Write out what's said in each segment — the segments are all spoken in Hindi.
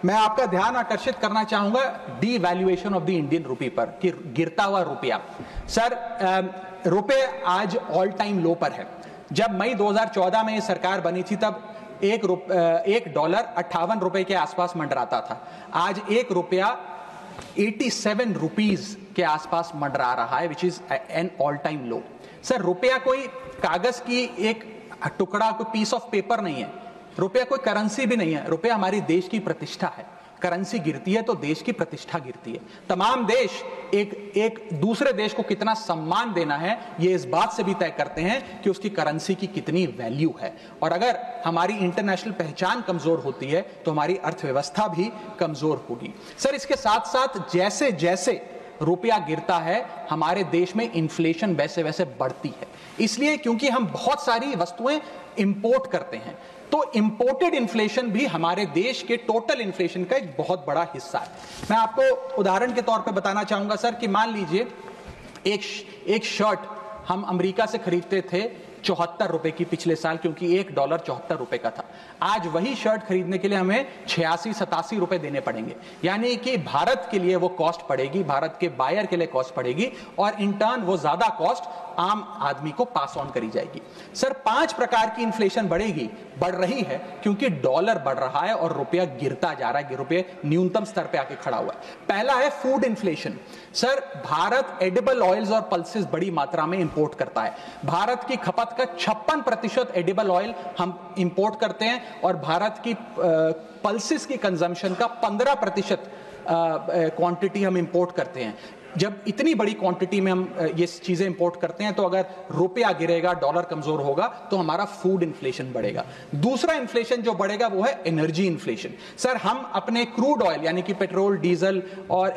मैं आपका ध्यान आकर्षित करना चाहूंगा D valuation of the Indian रुपी पर, कि गिरता हुआ रुपया। सर रुपये आज ऑल टाइम लो पर है। जब मई 2014 में ये सरकार बनी थी तब एक डॉलर 58 रुपए के आसपास मंडराता था। आज एक रुपया 87 रुपीज के आसपास मंडरा रहा है, which is an all time low. Sir रुपया कोई कागज की एक टुकड़ा, कोई पीस ऑफ पेपर नहीं है, रुपया कोई करेंसी भी नहीं है। रुपया हमारी देश की प्रतिष्ठा है। करेंसी गिरती है तो देश की प्रतिष्ठा गिरती है। तमाम देश एक दूसरे देश को कितना सम्मान देना है ये इस बात से भी तय करते हैं कि उसकी करेंसी की कितनी वैल्यू है। और अगर हमारी इंटरनेशनल पहचान कमजोर होती है तो हमारी अर्थव्यवस्था भी कमजोर होगी। सर इसके साथ साथ जैसे जैसे रुपया गिरता है हमारे देश में इन्फ्लेशन वैसे वैसे बढ़ती है। इसलिए क्योंकि हम बहुत सारी वस्तुएं इंपोर्ट करते हैं, तो इंपोर्टेड इन्फ्लेशन भी हमारे देश के टोटल इन्फ्लेशन का एक बहुत बड़ा हिस्सा है। मैं आपको उदाहरण के तौर पे बताना चाहूंगा सर कि मान लीजिए एक शर्ट हम अमेरिका से खरीदते थे 74 रुपए की पिछले साल, क्योंकि एक डॉलर 74 रुपए का था। आज वही शर्ट खरीदने के लिए हमें 86-87 रुपए देने पड़ेंगे। यानी कि भारत के लिए वो कॉस्ट पड़ेगी, भारत के बायर के लिए कॉस्ट पड़ेगी, और इन टर्न वो ज्यादा कॉस्ट आम आदमी को पास ऑन करी जाएगी। सर 5 प्रकार की इन्फ्लेशन बढ़ रही है क्योंकि डॉलर बढ़ रहा है और रुपया गिरता जा रहा है, रुपये न्यूनतम स्तर पे आके खड़ा हुआ है। पहला है food inflation. Sir Bharat edible oils और पल्सेस बड़ी मात्रा में इंपोर्ट करता है। भारत की खपत का 56% एडिबल ऑयल हम इंपोर्ट करते हैं और भारत की पल्सेस की कंजम्पशन का 15% क्वांटिटी हम इंपोर्ट करते हैं। जब इतनी बड़ी क्वांटिटी में हम ये चीजें इंपोर्ट करते हैं तो अगर रुपया गिरेगा, डॉलर कमजोर होगा तो हमारा फूड इन्फ्लेशन बढ़ेगा। दूसरा इन्फ्लेशन जो बढ़ेगा वो है एनर्जी इन्फ्लेशन। सर हम अपने क्रूड ऑयल यानी कि पेट्रोल, डीजल और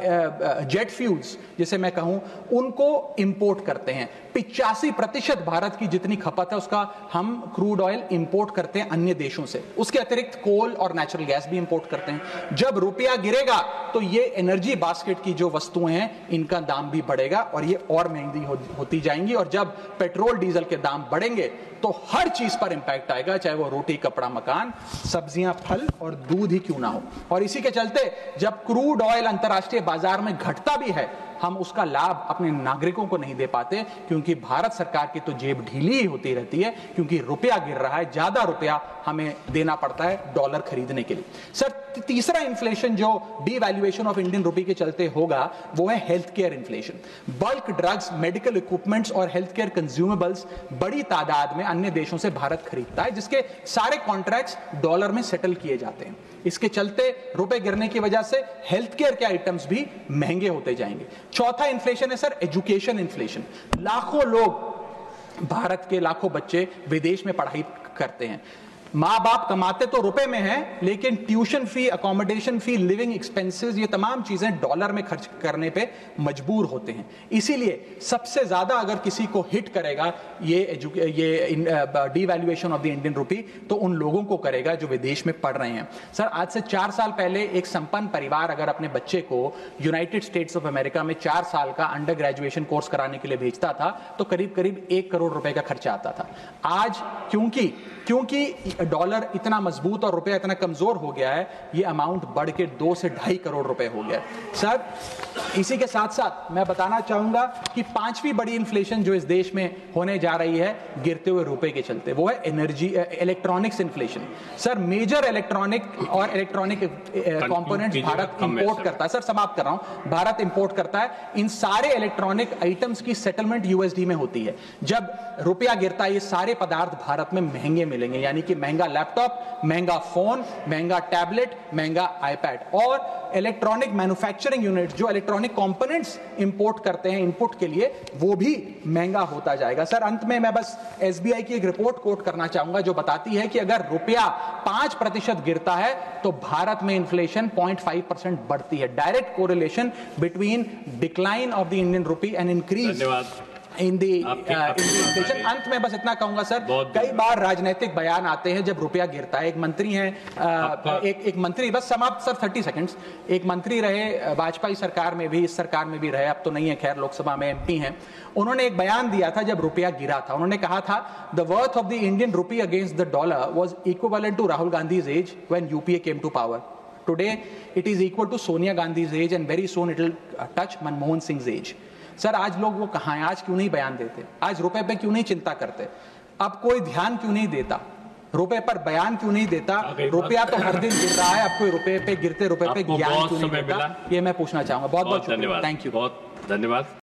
जेट फ्यूल्स जिसे मैं कहूं उनको इंपोर्ट करते हैं। 85% भारत की जितनी खपत है उसका हम क्रूड ऑयल इंपोर्ट करते हैं अन्य देशों से। उसके अतिरिक्त कोल और नेचुरल गैस भी इंपोर्ट करते हैं। जब रुपया गिरेगा तो ये एनर्जी बास्केट की जो वस्तुएं हैं इनका दाम भी बढ़ेगा और ये और महंगी होती जाएंगी। और जब पेट्रोल डीजल के दाम बढ़ेंगे तो हर चीज पर इंपैक्ट आएगा, चाहे वो रोटी, कपड़ा, मकान, सब्जियां, फल और दूध ही क्यों ना हो। और इसी के चलते जब क्रूड ऑयल अंतर्राष्ट्रीय बाजार में घटता भी है हम उसका लाभ अपने नागरिकों को नहीं दे पाते, क्योंकि भारत सरकार की तो जेब ढीली ही होती रहती है, क्योंकि रुपया गिर रहा है, ज्यादा रुपया हमें देना पड़ता है डॉलर खरीदने के लिए। सर तीसरा इन्फ्लेशन जो डीवैल्यूएशन ऑफ इंडियन रुपी के चलते होगा वो है health care inflation. Bulk drugs, medical equipments और हेल्थ केयर कंज्यूमेबल्स बड़ी तादाद में अन्य देशों से भारत खरीदता है, जिसके सारे कॉन्ट्रैक्ट्स डॉलर में सेटल किए जाते हैं। इसके चलते रुपए गिरने की वजह से हेल्थ केयर के आइटम्स भी महंगे होते जाएंगे। चौथा इन्फ्लेशन है सर एजुकेशन इन्फ्लेशन। लाखों लोग, भारत के लाखों बच्चे विदेश में पढ़ाई करते हैं। माँ बाप कमाते तो रुपए में हैं, लेकिन ट्यूशन फी, अकोमोडेशन फी, लिविंग एक्सपेंसेस, ये तमाम चीजें डॉलर में खर्च करने पे मजबूर होते हैं। इसीलिए सबसे ज्यादा अगर किसी को हिट करेगा ये डीवैल्यूएशन ऑफ द इंडियन रुपी तो उन लोगों को करेगा जो विदेश में पढ़ रहे हैं। सर आज से 4 साल पहले एक संपन्न परिवार अगर अपने बच्चे को यूनाइटेड स्टेट्स ऑफ अमेरिका में 4 साल का अंडर ग्रेजुएशन कोर्स कराने के लिए भेजता था तो करीब करीब 1 करोड़ रुपए का खर्चा आता था। आज क्योंकि डॉलर इतना मजबूत और रुपया इतना कमजोर हो गया है, ये अमाउंट बढ़ के 2 से 2.5 करोड़ रुपए हो गया। सर इसी के साथ साथ मैं बताना चाहूंगा कि 5वीं बड़ी इन्फ्लेशन जो इस देश में होने जा रही है गिरते हुए रुपए के चलते, वो है electronics inflation. Sir major electronic components Bharat import करता है। सर समाप्त कर रहा हूं, भारत इंपोर्ट करता है। इन सारे इलेक्ट्रॉनिक आइटम्स की सेटलमेंट यूएसडी में होती है। जब रुपया गिरता है ये सारे पदार्थ भारत में महंगे मिलेंगे, यानी कि महंगा लैपटॉप, महंगा फोन, महंगा टैबलेट, महंगा आईपैड। और इलेक्ट्रॉनिक मैन्युफैक्चरिंग यूनिट जो इलेक्ट्रॉनिक कंपोनेंट्स इंपोर्ट करते हैं इनपुट के लिए, वो भी महंगा होता जाएगा। सर अंत में मैं बस एसबीआई की एक रिपोर्ट कोट करना चाहूंगा जो बताती है कि अगर रुपया 5% गिरता है तो भारत में इन्फ्लेशन 0.5% बढ़ती है। Direct correlation between decline of the Indian rupee and increase in the inflation. अंत में बस इतना कहूंगा सर, कई बार राजनीतिक बयान आते हैं जब रुपया गिरता है। एक मंत्री हैं, एक मंत्री, बस समाप्त सर 30 सेकंड्स, एक मंत्री रहे वाजपेयी सरकार में भी, इस सरकार में भी रहे, अब तो नहीं है खैर, लोकसभा में एमपी हैं। उन्होंने एक बयान दिया था जब रुपया गिरा था। उन्होंने कहा था the worth of the Indian rupee against the dollar was equivalent to Rahul Gandhi's age when UPA came to power. Today, it is equal to Sonia Gandhi's age and very soon it will touch Manmohan Singh's age. Sir आज लोग वो कहाँ हैं? आज क्यों नहीं बयान देते? आज रुपए पे क्यों नहीं चिंता करते? अब कोई ध्यान क्यों नहीं देता? रुपए पर बयान क्यों नहीं देता? रुपया तो हर दिन गिर रहा है, अब कोई रुपए पे गिरते रुपए पे ज्ञान क्यों नहीं देता? ये मैं पूछना चाहूंगा। बहुत बहुत शुक्रिया, थैंक यू, बहुत धन्यवाद।